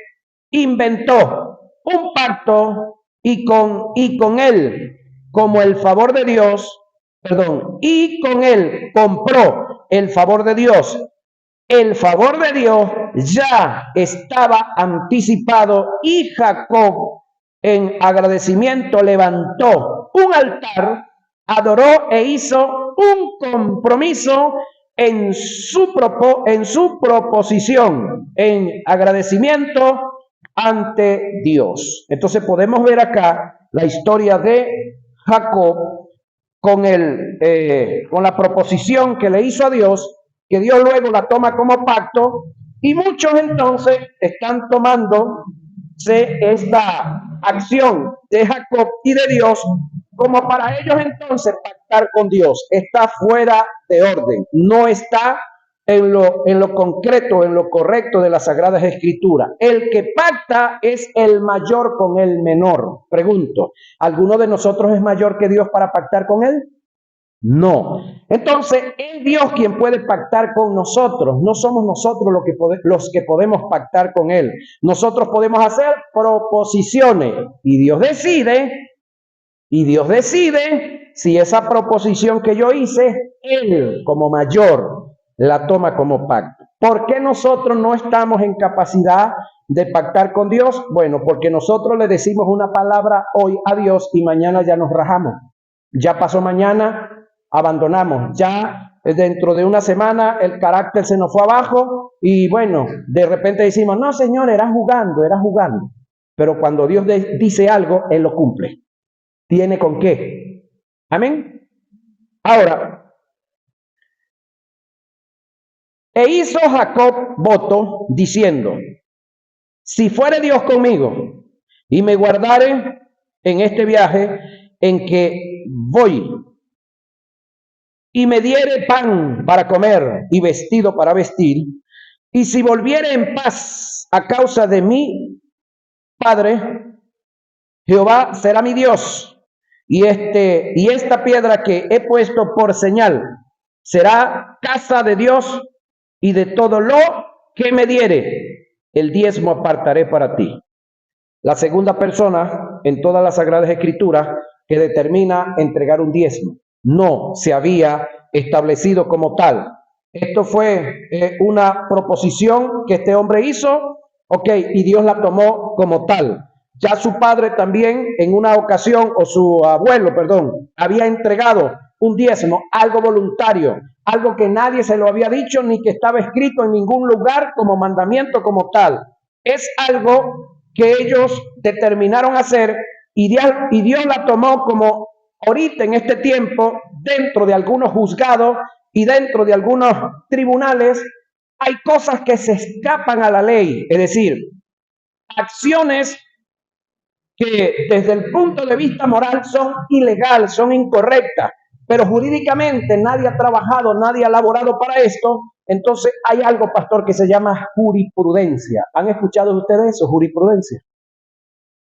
inventó un pacto y con él, como el favor de Dios, y con él compró el favor de Dios. El favor de Dios ya estaba anticipado y Jacob en agradecimiento levantó un altar, adoró e hizo un compromiso en su proposición, en agradecimiento ante Dios. Entonces podemos ver acá la historia de Jacob con la proposición que le hizo a Dios, que Dios luego la toma como pacto, y muchos entonces están tomándose esta acción de Jacob y de Dios como para ellos entonces pactar con Dios. Está fuera de orden, no está en lo concreto, en lo correcto de las Sagradas Escrituras. El que pacta es el mayor con el menor. Pregunto, ¿alguno de nosotros es mayor que Dios para pactar con Él? No. Entonces, es Dios quien puede pactar con nosotros. No somos nosotros los que podemos pactar con Él. Nosotros podemos hacer proposiciones y Dios decide si esa proposición que yo hice, Él como mayor la toma como pacto. ¿Por qué nosotros no estamos en capacidad de pactar con Dios? Bueno, porque nosotros le decimos una palabra hoy a Dios y mañana ya nos rajamos. Ya pasó mañana, abandonamos. Ya dentro de una semana el carácter se nos fue abajo y bueno, de repente decimos, no Señor, era jugando. Pero cuando Dios dice algo, Él lo cumple. ¿Tiene con qué? Amén. Ahora, e hizo Jacob voto diciendo, si fuere Dios conmigo y me guardare en este viaje en que voy y me diere pan para comer y vestido para vestir, y si volviere en paz a causa de mi padre, Jehová será mi Dios, y esta piedra que he puesto por señal será casa de Dios, y de todo lo que me diere, el diezmo apartaré para ti. La segunda persona en todas las Sagradas Escrituras que determina entregar un diezmo. No se había establecido como tal. Esto fue una proposición que este hombre hizo, y Dios la tomó como tal. Ya su padre también en una ocasión, o su abuelo, perdón, había entregado un diezmo, algo voluntario, algo que nadie se lo había dicho ni que estaba escrito en ningún lugar como mandamiento como tal. Es algo que ellos determinaron hacer y Dios la tomó como ahorita en este tiempo, dentro de algunos juzgados y dentro de algunos tribunales, hay cosas que se escapan a la ley, es decir, acciones que desde el punto de vista moral son ilegales, son incorrectas, pero jurídicamente nadie ha trabajado, nadie ha laborado para esto. Entonces hay algo, pastor, que se llama jurisprudencia. ¿Han escuchado ustedes eso, jurisprudencia?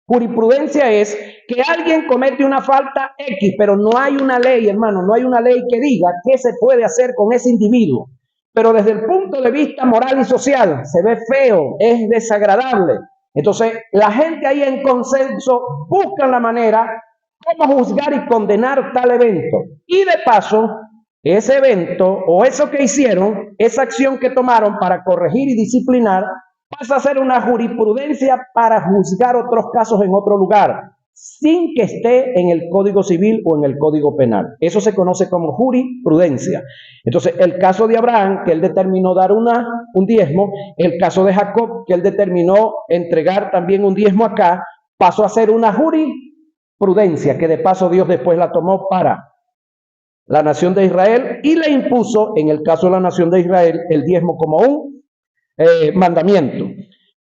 Jurisprudencia es que alguien comete una falta X, pero no hay una ley, hermano, no hay una ley que diga qué se puede hacer con ese individuo. Pero desde el punto de vista moral y social se ve feo, es desagradable. Entonces la gente ahí en consenso busca la manera cómo juzgar y condenar tal evento. Y de paso, ese evento o eso que hicieron, esa acción que tomaron para corregir y disciplinar, pasa a ser una jurisprudencia para juzgar otros casos en otro lugar, sin que esté en el Código Civil o en el Código Penal. Eso se conoce como jurisprudencia. Entonces, el caso de Abraham, que él determinó dar un diezmo, el caso de Jacob, que él determinó entregar también un diezmo acá, pasó a ser una jurisprudencia, que de paso Dios después la tomó para la nación de Israel y le impuso, en el caso de la nación de Israel, el diezmo como un mandamiento.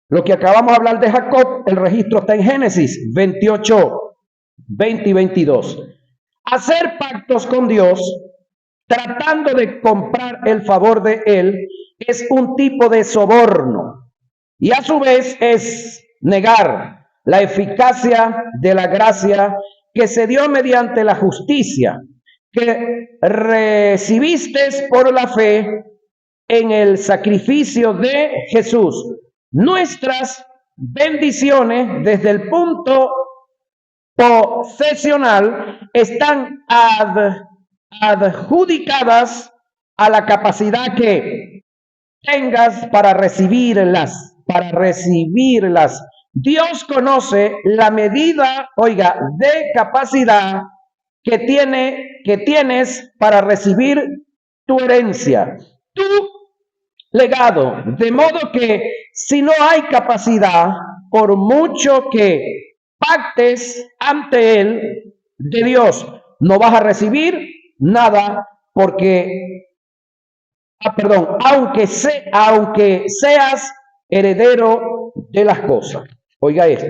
Lo que acabamos de hablar de Jacob, el registro está en Génesis 28, 20 y 22. Hacer pactos con Dios, tratando de comprar el favor de Él, es un tipo de soborno. Y a su vez es negar la eficacia de la gracia que se dio mediante la justicia que recibiste por la fe en el sacrificio de Jesús. Nuestras bendiciones desde el punto posesional están adjudicadas a la capacidad que tengas para recibirlas, Dios conoce la medida, de capacidad que tienes para recibir tu herencia, tu legado, de modo que si no hay capacidad, por mucho que pactes ante Él de Dios, no vas a recibir nada, porque, aunque seas heredero de las cosas. Oiga esto.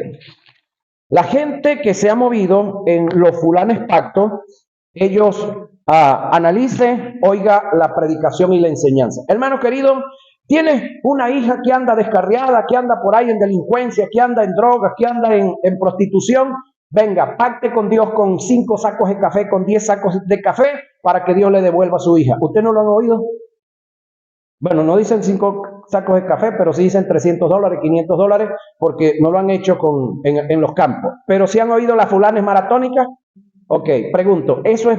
La gente que se ha movido en los fulanes pactos, ellos analicen, oiga la predicación y la enseñanza. Hermano querido, tienes una hija que anda descarriada, que anda por ahí en delincuencia, que anda en drogas, que anda en prostitución. Venga, pacte con Dios con 5 sacos de café, con 10 sacos de café, para que Dios le devuelva a su hija. ¿Usted no lo han oído? Bueno, no dicen 5 sacos de café, pero sí dicen $300, $500, porque no lo han hecho en los campos. Pero sí han oído las fulanes maratónicas. Ok, pregunto, ¿eso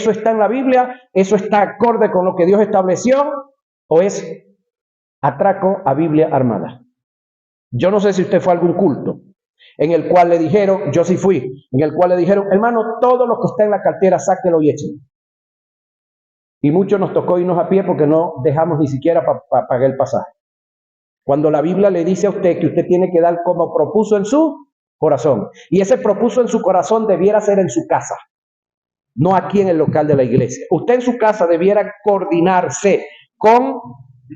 está en la Biblia? ¿Eso está acorde con lo que Dios estableció? ¿O es atraco a Biblia armada? Yo no sé si usted fue a algún culto en el cual le dijeron, yo sí fui, en el cual le dijeron, hermano, todo lo que está en la cartera, sáquelo y échelo. Y muchos nos tocó irnos a pie porque no dejamos ni siquiera para pagar el pasaje. Cuando la Biblia le dice a usted que usted tiene que dar como propuso en su corazón. Y ese propuso en su corazón debiera ser en su casa, no aquí en el local de la iglesia. Usted en su casa debiera coordinarse con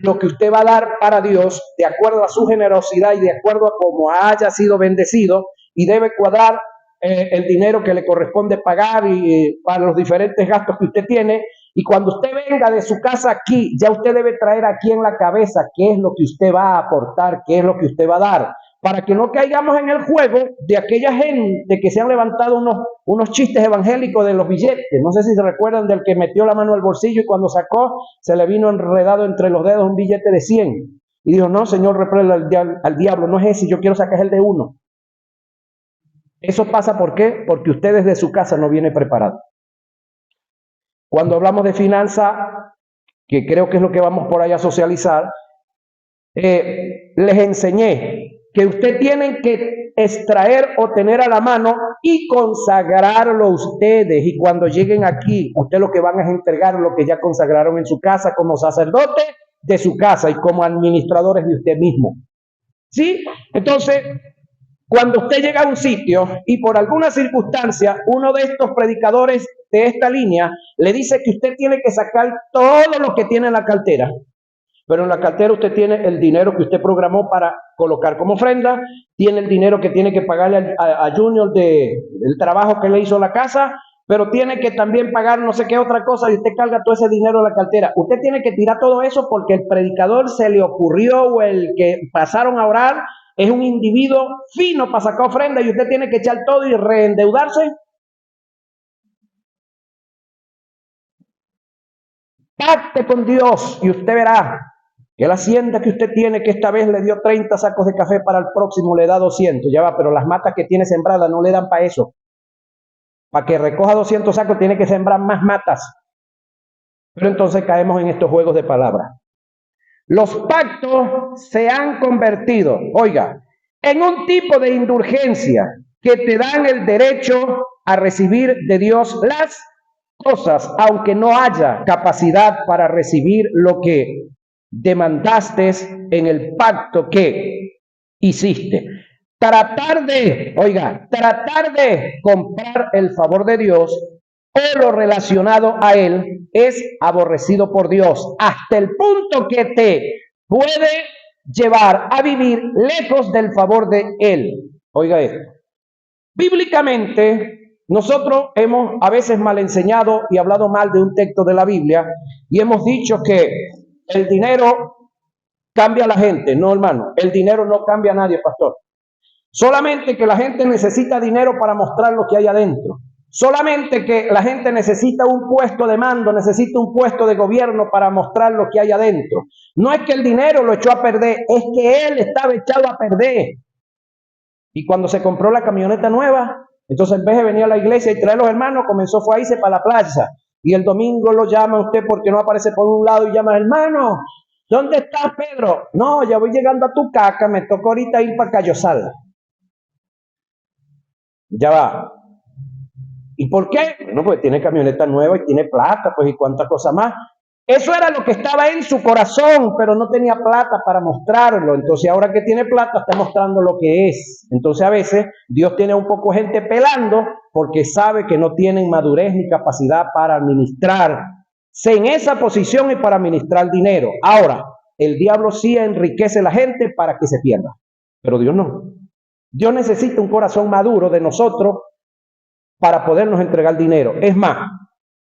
lo que usted va a dar para Dios, de acuerdo a su generosidad y de acuerdo a cómo haya sido bendecido, y debe cuadrar el dinero que le corresponde pagar y para los diferentes gastos que usted tiene. Y cuando usted venga de su casa aquí, ya usted debe traer aquí en la cabeza qué es lo que usted va a aportar, qué es lo que usted va a dar, para que no caigamos en el juego de aquella gente que se han levantado unos chistes evangélicos de los billetes. No sé si se recuerdan del que metió la mano al bolsillo y cuando sacó se le vino enredado entre los dedos un billete de 100. Y dijo, no, Señor, reprenda al diablo, no es ese, yo quiero sacar el de 1. Eso pasa, ¿por qué? Porque usted desde su casa no viene preparado. Cuando hablamos de finanza, que creo que es lo que vamos por ahí a socializar, les enseñé que usted tiene que extraer o tener a la mano y consagrarlo ustedes. Y cuando lleguen aquí, ustedes lo que van es entregar lo que ya consagraron en su casa como sacerdote de su casa y como administradores de usted mismo. ¿Sí? Entonces, cuando usted llega a un sitio y por alguna circunstancia uno de estos predicadores de esta línea le dice que usted tiene que sacar todo lo que tiene en la cartera, pero en la cartera usted tiene el dinero que usted programó para colocar como ofrenda, tiene el dinero que tiene que pagarle a Junior del trabajo que le hizo la casa, pero tiene que también pagar no sé qué otra cosa y usted carga todo ese dinero en la cartera. Usted tiene que tirar todo eso porque el predicador se le ocurrió o el que pasaron a orar es un individuo fino para sacar ofrenda y usted tiene que echar todo y reendeudarse. Pacte con Dios y usted verá que la hacienda que usted tiene, que esta vez le dio 30 sacos de café, para el próximo le da 200. Ya va, pero las matas que tiene sembradas no le dan para eso. Para que recoja 200 sacos tiene que sembrar más matas. Pero entonces caemos en estos juegos de palabras. Los pactos se han convertido, oiga, en un tipo de indulgencia que te dan el derecho a recibir de Dios las cosas, aunque no haya capacidad para recibir lo que demandaste en el pacto que hiciste. Tratar de comprar el favor de Dios o lo relacionado a Él es aborrecido por Dios, hasta el punto que te puede llevar a vivir lejos del favor de Él. Oiga esto. Bíblicamente, nosotros hemos a veces mal enseñado y hablado mal de un texto de la Biblia y hemos dicho que el dinero cambia a la gente. No, hermano, el dinero no cambia a nadie, pastor. Solamente que la gente necesita dinero para mostrar lo que hay adentro. Solamente que la gente necesita un puesto de mando, necesita un puesto de gobierno para mostrar lo que hay adentro. No es que el dinero lo echó a perder, es que él estaba echado a perder. Y cuando se compró la camioneta nueva, entonces en vez de venir a la iglesia y traer a los hermanos, fue a irse para la plaza. Y el domingo lo llama usted porque no aparece por un lado y llama, hermano, ¿dónde estás, Pedro? No, ya voy llegando a tu caca, me tocó ahorita ir para Cayosal. Ya va. ¿Y por qué? Bueno, pues tiene camioneta nueva y tiene plata, pues, y cuántas cosas más. Eso era lo que estaba en su corazón, pero no tenía plata para mostrarlo. Entonces, ahora que tiene plata, está mostrando lo que es. Entonces, a veces, Dios tiene un poco gente pelando porque sabe que no tienen madurez ni capacidad para administrarse en esa posición y para administrar dinero. Ahora, el diablo sí enriquece a la gente para que se pierda, pero Dios no. Dios necesita un corazón maduro de nosotros para podernos entregar dinero. Es más,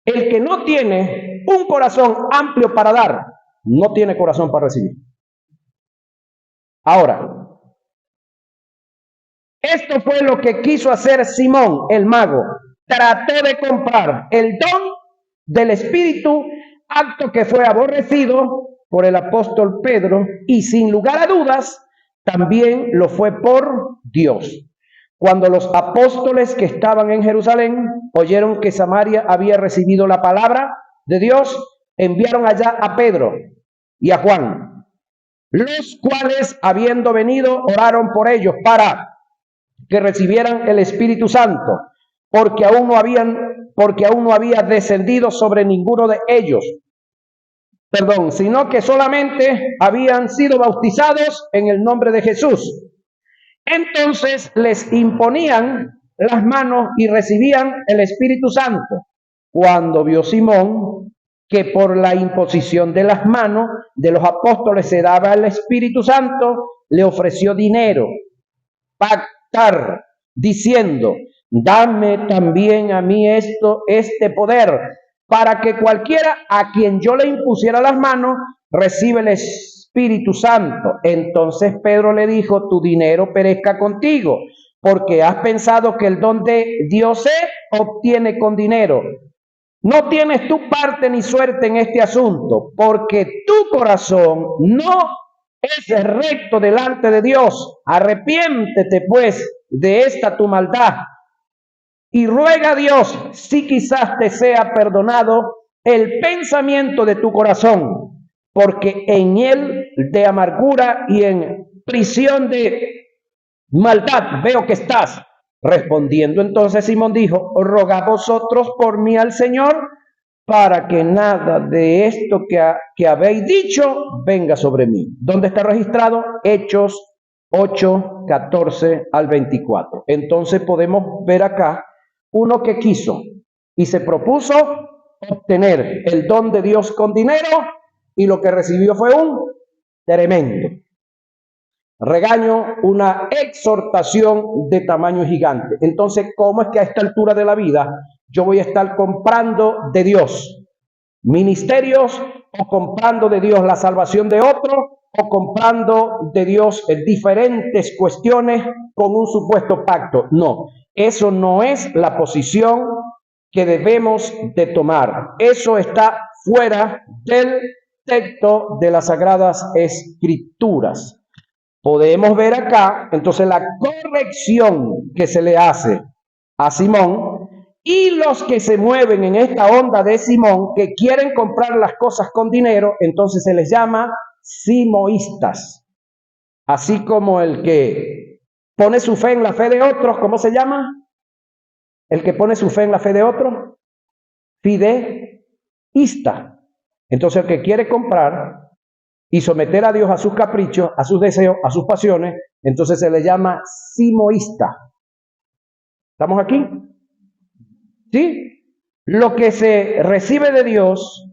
el que no tiene un corazón amplio para dar, no tiene corazón para recibir. Ahora, esto fue lo que quiso hacer Simón, el mago. Trató de comprar el don del Espíritu, acto que fue aborrecido por el apóstol Pedro y sin lugar a dudas, también lo fue por Dios. Cuando los apóstoles que estaban en Jerusalén oyeron que Samaria había recibido la palabra de Dios, enviaron allá a Pedro y a Juan, los cuales, habiendo venido, oraron por ellos para que recibieran el Espíritu Santo, porque aún no había descendido sobre ninguno de ellos, sino que solamente habían sido bautizados en el nombre de Jesús. Entonces les imponían las manos y recibían el Espíritu Santo. Cuando vio Simón que por la imposición de las manos de los apóstoles se daba el Espíritu Santo, le ofreció dinero, pactar, diciendo, dame también a mí este poder, para que cualquiera a quien yo le impusiera las manos reciba el Espíritu Espíritu Santo. Entonces Pedro le dijo, tu dinero perezca contigo, porque has pensado que el don de Dios se obtiene con dinero. No tienes tu parte ni suerte en este asunto, porque tu corazón no es recto delante de Dios. Arrepiéntete pues de esta tu maldad y ruega a Dios si quizás te sea perdonado el pensamiento de tu corazón, porque en él de amargura y en prisión de maldad veo que estás. Respondiendo entonces Simón dijo, rogad vosotros por mí al Señor, para que nada de esto que habéis dicho venga sobre mí. ¿Dónde está registrado? Hechos 8, 14 al 24. Entonces podemos ver acá uno que quiso y se propuso obtener el don de Dios con dinero, y lo que recibió fue un tremendo regaño, una exhortación de tamaño gigante. Entonces, ¿cómo es que a esta altura de la vida yo voy a estar comprando de Dios ministerios, o comprando de Dios la salvación de otro, o comprando de Dios diferentes cuestiones con un supuesto pacto? No, eso no es la posición que debemos de tomar. Eso está fuera del texto de las Sagradas Escrituras. Podemos ver acá entonces la corrección que se le hace a Simón, y los que se mueven en esta onda de Simón, que quieren comprar las cosas con dinero, entonces se les llama simoístas. Así como el que pone su fe en la fe de otros, ¿cómo se llama? El que pone su fe en la fe de otros, fideísta. Entonces el que quiere comprar y someter a Dios a sus caprichos, a sus deseos, a sus pasiones, entonces se le llama simoísta. ¿Estamos aquí? ¿Sí? Lo que se recibe de Dios,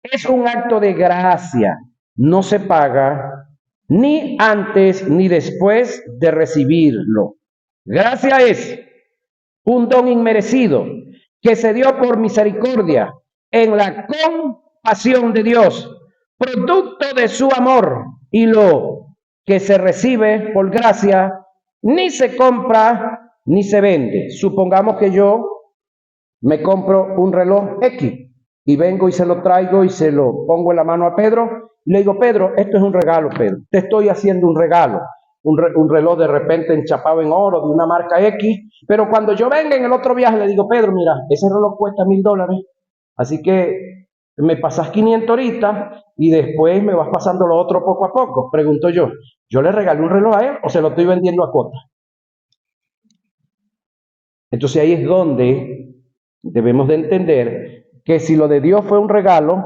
es un acto de gracia. No se paga ni antes ni después de recibirlo. Gracia es un don inmerecido que se dio por misericordia en la compasión de Dios, producto de su amor, y lo que se recibe por gracia ni se compra ni se vende. Supongamos que yo me compro un reloj X y vengo y se lo traigo y se lo pongo en la mano a Pedro y le digo, Pedro, esto es un regalo, Pedro, te estoy haciendo un regalo. Un reloj de repente enchapado en oro de una marca X, pero cuando yo venga en el otro viaje le digo, Pedro, mira, ese reloj cuesta $1000, así que me pasas 500 ahorita y después me vas pasando lo otro poco a poco. Pregunto yo le regalé un reloj a él o se lo estoy vendiendo a cuota? Entonces ahí es donde debemos de entender que si lo de Dios fue un regalo,